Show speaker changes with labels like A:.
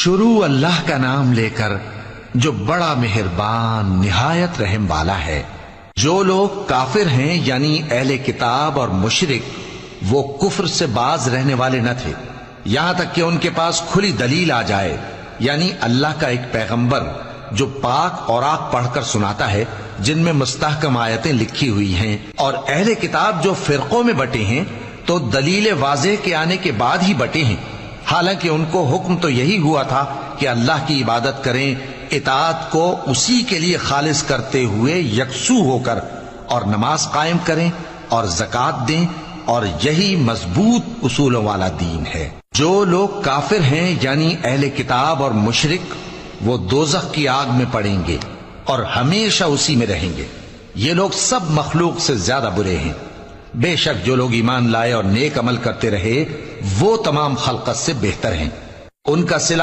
A: شروع اللہ کا نام لے کر جو بڑا مہربان نہایت رحم والا ہے۔ جو لوگ کافر ہیں یعنی اہل کتاب اور مشرک، وہ کفر سے باز رہنے والے نہ تھے یہاں تک کہ ان کے پاس کھلی دلیل آ جائے، یعنی اللہ کا ایک پیغمبر جو پاک اوراق پڑھ کر سناتا ہے جن میں مستحکم آیتیں لکھی ہوئی ہیں، اور اہل کتاب جو فرقوں میں بٹے ہیں تو دلیل واضح کے آنے کے بعد ہی بٹے ہیں، حالانکہ ان کو حکم تو یہی ہوا تھا کہ اللہ کی عبادت کریں، اطاعت کو اسی کے لیے خالص کرتے ہوئے یکسو ہو کر، اور نماز قائم کریں اور زکوٰۃ دیں، اور یہی مضبوط اصولوں والا دین ہے۔ جو لوگ کافر ہیں یعنی اہل کتاب اور مشرک، وہ دوزخ کی آگ میں پڑیں گے اور ہمیشہ اسی میں رہیں گے۔ یہ لوگ سب مخلوق سے زیادہ برے ہیں۔ بے شک جو لوگ ایمان لائے اور نیک عمل کرتے رہے وہ تمام خلقت سے بہتر ہیں۔ ان کا صلہ